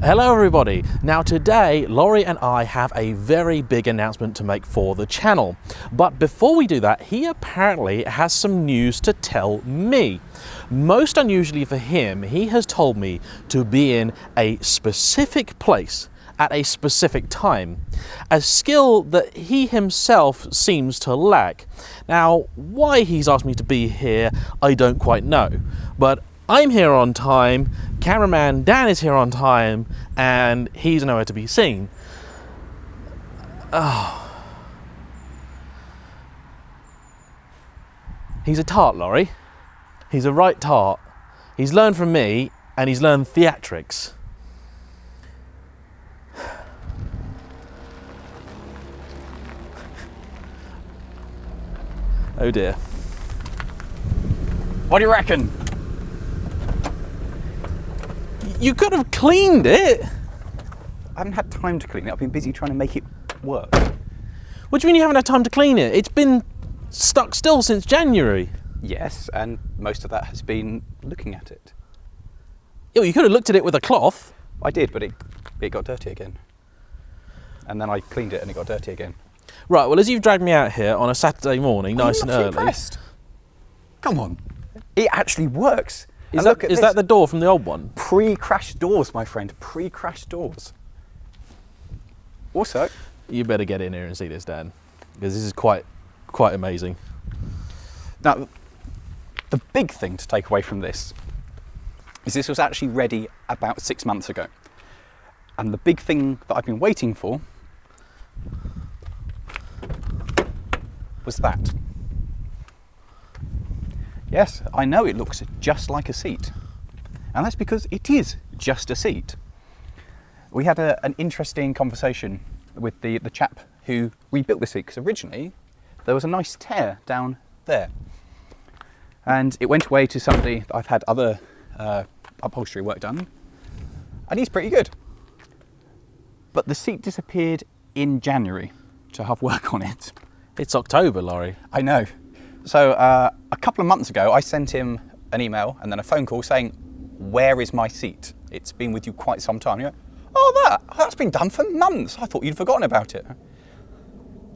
Hello everybody. Now today, Lawrie and I have a very big announcement to make for the channel. But before we do that, he apparently has some news to tell me. Most unusually for him, he has told me to be in a specific place at a specific time, a skill that he himself seems to lack. Now, why he's asked me to be here, I don't quite know, but I'm here on time, cameraman Dan is here on time, and he's nowhere to be seen. Oh. He's a tart, Lawrie. He's a right tart. He's learned from me, and he's learned theatrics. Oh dear. What do you reckon? You could have cleaned it. I haven't had time to clean it. I've been busy trying to make it work. What do you mean you haven't had time to clean it? It's been stuck still since January. Yes, and most of that has been looking at it. Oh, you could have looked at it with a cloth. I did, but it got dirty again. And then I cleaned it and it got dirty again. Right, well, as you've dragged me out here on a Saturday morning, nice and early. Impressed? Come on. It actually works. Is that the door from the old one? Pre-crash doors, my friend. Pre-crash doors. Also, You better get in here and see this, Dan, because this is quite amazing. now, the big thing to take away from this is this was actually ready about 6 months ago. And the big thing that I've been waiting for was that. Yes, I know it looks just like a seat, and that's because it is just a seat. We had an interesting conversation with the chap who rebuilt the seat, because originally there was a nice tear down there, and it went away to somebody that I've had other upholstery work done, and he's pretty good. But the seat disappeared in January to have work on it. It's October, Lawrie. I know. So a couple of months ago, I sent him an email and then a phone call saying, "Where is my seat? It's been with you quite some time." You go, "Oh, that's been done for months. I thought you'd forgotten about it."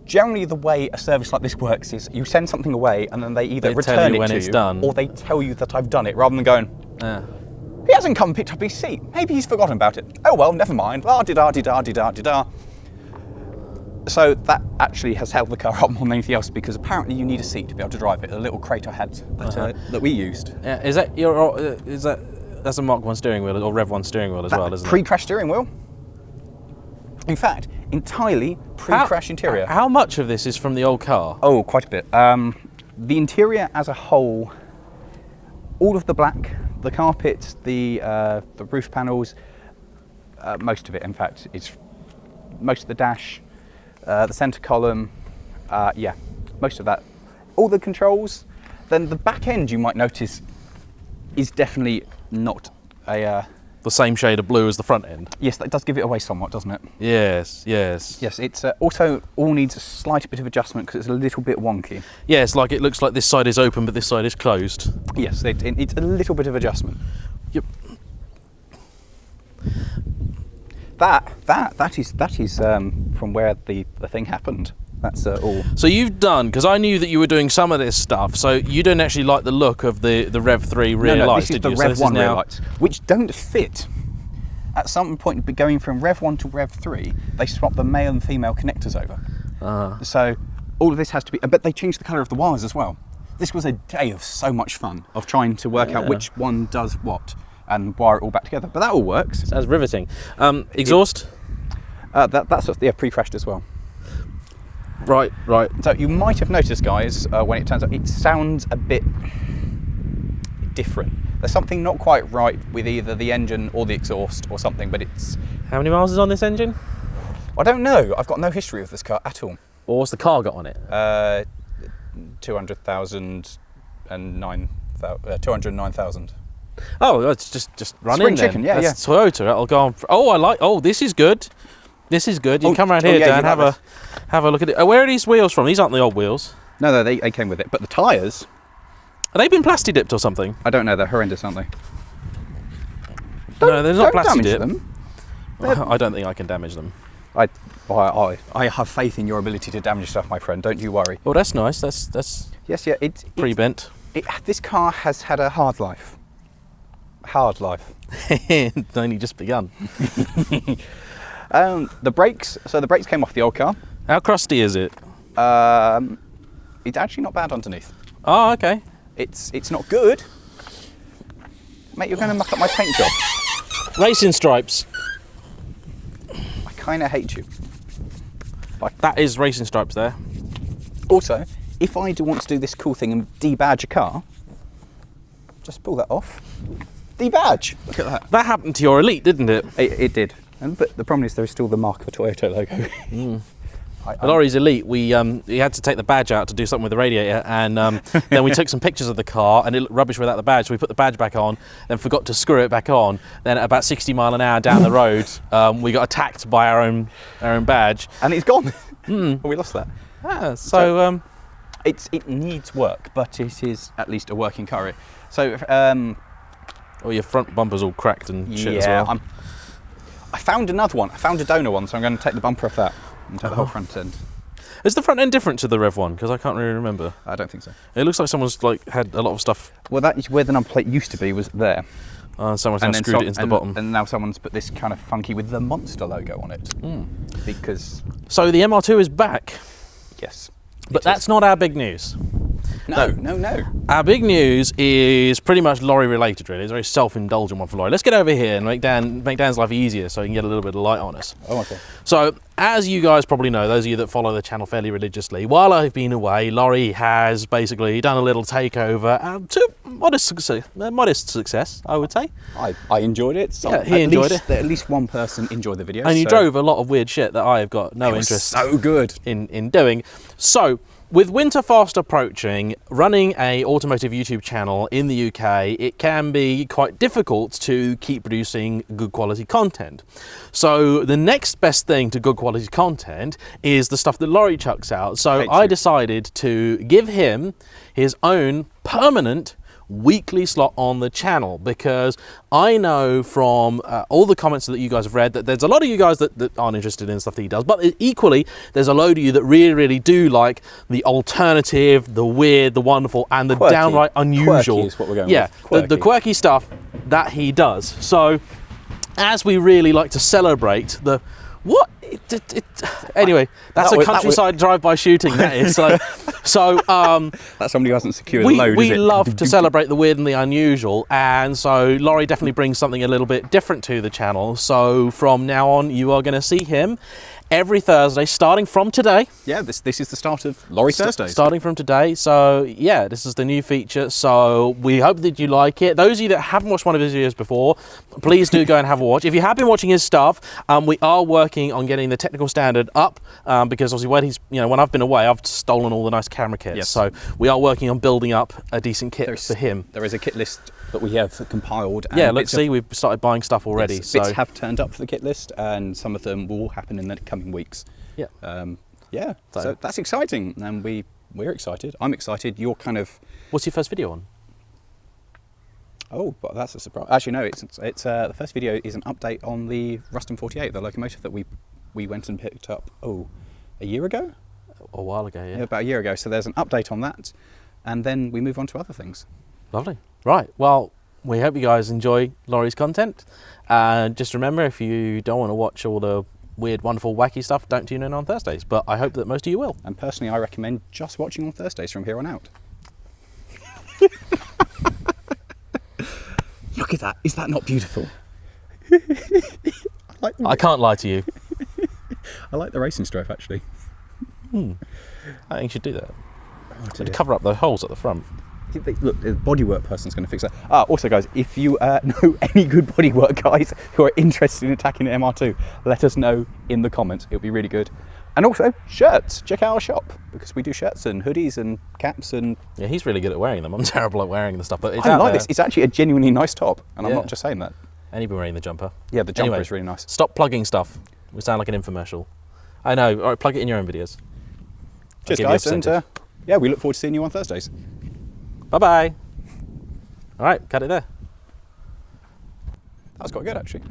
Generally, the way a service like this works is you send something away and then they either return it to you or they tell you that I've done it, rather than going, "He hasn't come and picked up his seat. Maybe he's forgotten about it. Oh well, never mind. La-di-da-di-da-di-da-di-da." So that actually has held the car up more than anything else, because apparently you need a seat to be able to drive it. A little crate I had that we used. Yeah, that's a Mark 1 steering wheel or Rev 1 steering wheel as well, isn't it? Pre-crash steering wheel. In fact, entirely pre-crash interior. How much of this is from the old car? Oh, quite a bit. The interior as a whole, all of the black, the carpet, the roof panels, most of it, in fact, is most of the dash. The centre column, yeah, most of that. All the controls. Then the back end, you might notice, is definitely not a... The same shade of blue as the front end? Yes, that does give it away somewhat, doesn't it? Yes. Yes, it's also all needs a slight bit of adjustment because it's a little bit wonky. Yes, like it looks like this side is open but this side is closed. Yes, it's a little bit of adjustment. Yep. That is from where the thing happened. That's all. So you've done, because I knew that you were doing some of this stuff, so you don't actually like the look of the Rev 3 rear lights, did you? This is the Rev 1 rear lights, which don't fit. At some point, going from Rev 1 to Rev 3, they swapped the male and female connectors over. So all of this has to be, but they changed the colour of the wires as well. This was a day of so much fun, of trying to work out which one does what and wire it all back together. But that all works. Sounds riveting. Exhaust? That's pre-crashed as well. Right. So you might have noticed, guys, when it turns out, it sounds a bit different. There's something not quite right with either the engine or the exhaust or something, but it's... How many miles is on this engine? I don't know. I've got no history of this car at all. Or what's the car got on it? 200,000 and 209,000. Oh, it's just run Spring in then. chicken, yeah. Toyota. That'll go on. Oh, this is good. This is good. You come around here, Dan. Have a look at it. Where are these wheels from? These aren't the old wheels. No, they came with it. But the tyres... Have they been plasti dipped or something? I don't know. They're horrendous, aren't they? No, they're not plasti dipped. I don't think I can damage them. I have faith in your ability to damage stuff, my friend. Don't you worry. Well, that's nice. That's Yes, yeah. It's pre-bent. This car has had a hard life. Hard life. It's only just begun. The brakes. So the brakes came off the old car. How crusty is it? It's actually not bad underneath. Oh, okay. It's not good. Mate, you're going to muck up my paint job. Racing stripes. I kind of hate you. That is racing stripes there. Also, if I do want to do this cool thing and debadge a car, just pull that off. Debadge. Look at that. That happened to your Elite, didn't it? It did. But the problem is there is still the mark of a Toyota logo. Laurie's Elite, we had to take the badge out to do something with the radiator, and then we took some pictures of the car, and it looked rubbish without the badge, so we put the badge back on, then forgot to screw it back on. Then at about 60 mile an hour down the road, we got attacked by our own badge. And it's gone. We lost that. It needs work, but it is at least a working car. So, your front bumper's all cracked and shit as yeah, well. I found another one. I found a donor one, so I'm going to take the bumper off that and take the whole front end. Is the front end different to the Rev one? Because I can't really remember. I don't think so. It looks like someone's had a lot of stuff. Well, that is where the number plate used to be, was there. Someone's now screwed it into the bottom. And now someone's put this kind of funky with the Monster logo on it. Because... So the MR2 is back. Yes. But that's not our big news. No. Our big news is pretty much Lawrie related, really. It's a very self-indulgent one for Lawrie. Let's get over here and make Dan's life easier so he can get a little bit of light on us. Oh, okay. So, as you guys probably know, those of you that follow the channel fairly religiously, while I've been away, Lawrie has basically done a little takeover to modest success, I would say. I enjoyed it. So yeah, he enjoyed it. At least one person enjoyed the video. And you drove a lot of weird shit that I have got no interest so good in doing. So, with winter fast approaching, running a automotive YouTube channel in the UK, it can be quite difficult to keep producing good quality content. So the next best thing to good quality content is the stuff that Lawrie chucks out. So I decided to give him his own permanent weekly slot on the channel, because I know from all the comments that you guys have read that there's a lot of you guys that aren't interested in stuff that he does, but equally there's a load of you that really do like the alternative, the weird, the wonderful, and the quirky. Downright unusual. Quirky is what we're going with. The quirky stuff that he does. So as we really like to celebrate the anyway, that's a countryside drive-by shooting, that is. So that's somebody who hasn't secured the load, we love to celebrate the weird and the unusual, and so Lawrie definitely brings something a little bit different to the channel. So from now on, you are going to see him every Thursday, starting from today. Yeah, this is the start of Lawrie Thursdays. Starting from today. So yeah, this is the new feature. So we hope that you like it. Those of you that haven't watched one of his videos before, please do go and have a watch. If you have been watching his stuff, we are working on getting the technical standard up, because obviously when I've been away, I've stolen all the nice camera kits. Yes. So we are working on building up a decent kit for him. There is a kit list that we have compiled. Yeah, let's see, we've started buying stuff already. Yes, bits have turned up for the kit list, and some of them will happen in the coming weeks. Yeah. So that's exciting, and we're excited. I'm excited. You're kind of... What's your first video on? Oh, but that's a surprise. Actually, no. It's the first video is an update on the Ruston 48, the locomotive that we went and picked up. A year ago? A while ago, yeah. About a year ago. So there's an update on that, and then we move on to other things. Lovely. Right. Well, we hope you guys enjoy Lawrie's content. Just remember, if you don't want to watch all the weird, wonderful, wacky stuff, don't tune in on Thursdays. But I hope that most of you will. And personally, I recommend just watching on Thursdays from here on out. Look at that. Is that not beautiful? I can't lie to you. I like the racing stripe, actually. I think you should do that. To cover up the holes at the front. Look, the bodywork person's going to fix that. Also, guys, if you know any good bodywork guys who are interested in attacking the MR2, let us know in the comments. It'll be really good. And also, shirts. Check out our shop, because we do shirts and hoodies and caps and... Yeah, he's really good at wearing them. I'm terrible at wearing the stuff, but it's I like this. It's actually a genuinely nice top, and I'm not just saying that. And you've been wearing the jumper. Yeah, the jumper is really nice. Stop plugging stuff. We sound like an infomercial. I know. All right, plug it in your own videos. Cheers, guys, and yeah, we look forward to seeing you on Thursdays. Bye-bye. All right, cut it there. That was quite good, actually.